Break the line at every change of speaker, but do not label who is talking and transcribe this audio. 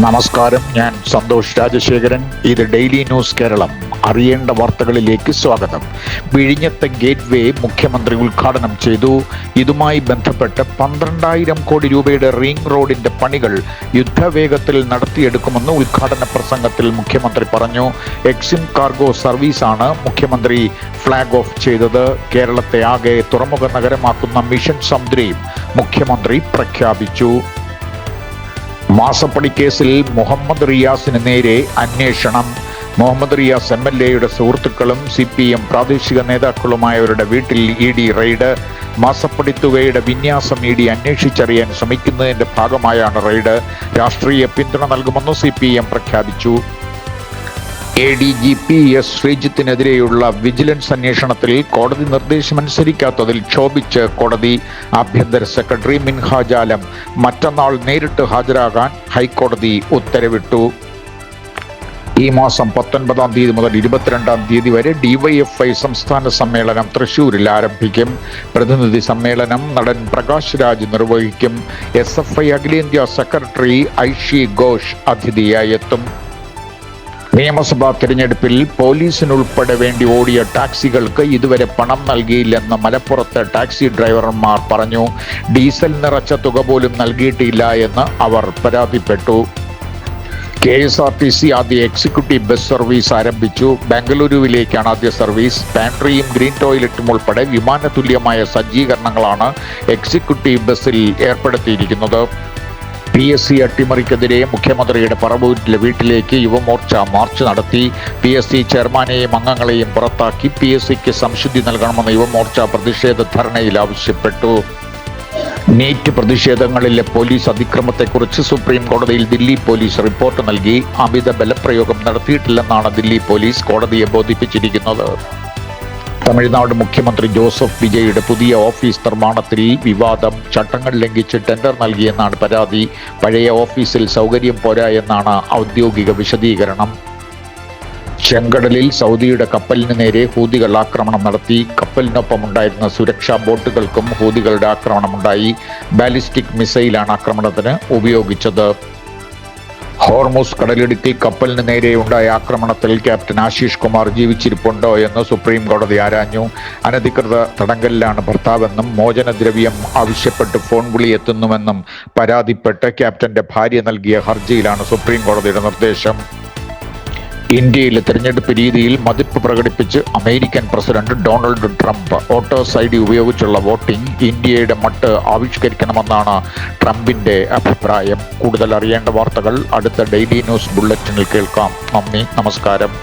നമസ്കാരം, ഞാൻ സന്തോഷ് രാജശേഖരൻ. ഇത് ഡെയിലി ന്യൂസ് കേരളം. അറിയേണ്ട വാർത്തകളിലേക്ക് സ്വാഗതം. വിഴിഞ്ഞത്തെ ഗേറ്റ് വേ മുഖ്യമന്ത്രി ഉദ്ഘാടനം ചെയ്തു. ഇതുമായി ബന്ധപ്പെട്ട് 12,000 കോടി രൂപയുടെ റിംഗ് റോഡിന്റെ പണികൾ യുദ്ധവേഗത്തിൽ നടത്തിയെടുക്കുമെന്ന് ഉദ്ഘാടന പ്രസംഗത്തിൽ മുഖ്യമന്ത്രി പറഞ്ഞു. എക്സിം കാർഗോ സർവീസാണ് മുഖ്യമന്ത്രി ഫ്ലാഗ് ഓഫ് ചെയ്തത്. കേരളത്തെ ആകെ തുറമുഖ നഗരമാക്കുന്ന മിഷൻ സമുദ്രയും മുഖ്യമന്ത്രി പ്രഖ്യാപിച്ചു. മാസപ്പടി കേസിൽ മുഹമ്മദ് റിയാസിന് നേരെ അന്വേഷണം. മുഹമ്മദ് റിയാസ് MLA-യുടെ സുഹൃത്തുക്കളും CPM പ്രാദേശിക നേതാക്കളുമായവരുടെ വീട്ടിൽ ED റെയ്ഡ്. മാസപ്പടി തുകയുടെ വിന്യാസം ED അന്വേഷിച്ചറിയാൻ ശ്രമിക്കുന്നതിന്റെ ഭാഗമായാണ് റെയ്ഡ്. രാഷ്ട്രീയ പിന്തുണ നൽകുമെന്ന് CPM പ്രഖ്യാപിച്ചു. ADGP S. ശ്രീജിത്തിനെതിരെയുള്ള വിജിലൻസ് അന്വേഷണത്തിൽ കോടതി നിർദ്ദേശമനുസരിക്കാത്തതിൽ ക്ഷോഭിച്ച് കോടതി. ആഭ്യന്തര സെക്രട്ടറി മിൻഹാജ് ആലം മറ്റന്നാൾ നേരിട്ട് ഹാജരാകാൻ ഹൈക്കോടതി ഉത്തരവിട്ടു. ഈ മാസം 19-ാം തീയതി മുതൽ 22-ാം തീയതി വരെ DYFI സംസ്ഥാന സമ്മേളനം തൃശൂരിൽ ആരംഭിക്കും. പ്രതിനിധി സമ്മേളനം നടൻ പ്രകാശ് രാജ് നിർവഹിക്കും. SFI അഖിലേന്ത്യാ സെക്രട്ടറി ഐഷി ഘോഷ് അതിഥിയായി എത്തും. നിയമസഭാ തിരഞ്ഞെടുപ്പിൽ പോലീസിനുൾപ്പെടെ വേണ്ടി ഓടിയ ടാക്സികൾക്ക് ഇതുവരെ പണം നൽകിയില്ലെന്ന് മലപ്പുറത്തെ ടാക്സി ഡ്രൈവർമാർ പറഞ്ഞു. ഡീസൽ നിറച്ച തുക പോലും നൽകിയിട്ടില്ല എന്ന് അവർ പരാതിപ്പെട്ടു. KSRTC ആദ്യ എക്സിക്യൂട്ടീവ് ബസ് സർവീസ് ആരംഭിച്ചു. ബംഗളൂരുവിലേക്കാണ് ആദ്യ സർവീസ്. പാൻട്രിയും ഗ്രീൻ ടോയ്ലറ്റും ഉൾപ്പെടെ വിമാനതുല്യമായ സജ്ജീകരണങ്ങളാണ് എക്സിക്യൂട്ടീവ് ബസ്സിൽ ഏർപ്പെടുത്തിയിരിക്കുന്നത്. PSC അട്ടിമറിക്കെതിരെ മുഖ്യമന്ത്രിയുടെ പറവൂരിലെ വീട്ടിലേക്ക് യുവമോർച്ച മാർച്ച് നടത്തി. PSC ചെയർമാനെയും അംഗങ്ങളെയും പുറത്താക്കി PSCക്ക് സംശുദ്ധി നൽകണമെന്ന് യുവമോർച്ച പ്രതിഷേധ ധർണയിൽ ആവശ്യപ്പെട്ടു. നീറ്റ് പ്രതിഷേധങ്ങളിലെ പോലീസ് അതിക്രമത്തെക്കുറിച്ച് സുപ്രീം കോടതിയിൽ ദില്ലി പോലീസ് റിപ്പോർട്ട് നൽകി. അമിത ബലപ്രയോഗം നടത്തിയിട്ടില്ലെന്നാണ് ദില്ലി പോലീസ് കോടതിയെ ബോധിപ്പിച്ചിരിക്കുന്നത്. തമിഴ്നാട് മുഖ്യമന്ത്രി ജോസഫ് വിജയുടെ പുതിയ ഓഫീസ് നിർമ്മാണത്തിൽ വിവാദം. ചട്ടങ്ങൾ ലംഘിച്ച് ടെൻഡർ നൽകിയെന്നാണ് പരാതി. പഴയ ഓഫീസിൽ സൗകര്യം പോരാ എന്നാണ് ഔദ്യോഗിക വിശദീകരണം. ചെങ്കടലിൽ സൗദിയുടെ കപ്പലിന് നേരെ ഹൂതികൾ ആക്രമണം നടത്തി. കപ്പലിനൊപ്പമുണ്ടായിരുന്ന സുരക്ഷാ ബോട്ടുകൾക്കും ഹൂതികളുടെ ആക്രമണമുണ്ടായി. ബാലിസ്റ്റിക് മിസൈലാണ് ആക്രമണത്തിന് ഉപയോഗിച്ചത്. ഹോർമുസ് കടലിടുക്കിൽ കപ്പലിന് നേരെയുണ്ടായ ആക്രമണത്തിൽ ക്യാപ്റ്റൻ ആശിഷ് കുമാർ ജീവിച്ചിരിപ്പുണ്ടോ എന്ന് സുപ്രീം കോടതി ആരാഞ്ഞു. അനധികൃത തടങ്കലിലാണ് ഭർത്താവെന്നും മോചനദ്രവ്യം ആവശ്യപ്പെട്ട് ഫോൺ വിളി എത്തുന്നുവെന്നും പരാതിപ്പെട്ട് ക്യാപ്റ്റന്റെ ഭാര്യ നൽകിയ ഹർജിയിലാണ് സുപ്രീം കോടതിയുടെ നിർദ്ദേശം. ഇന്ത്യയിലെ തെരഞ്ഞെടുപ്പ് രീതിയിൽ മതിപ്പ് പ്രകടിപ്പിച്ച് American president Donald Trump. Voters ID ഉപയോഗിച്ചുള്ള വോട്ടിംഗ് ഇന്ത്യയുടെ മട്ട് ആവിഷ്കരിക്കണമെന്നാണ് ട്രംപിന്റെ അഭിപ്രായം. കൂടുതൽ അറിയേണ്ട വാർത്തകൾ അടുത്ത ഡെയിലി ന്യൂസ് ബുള്ളറ്റിനിൽ കേൾക്കാം. നന്ദി, നമസ്കാരം.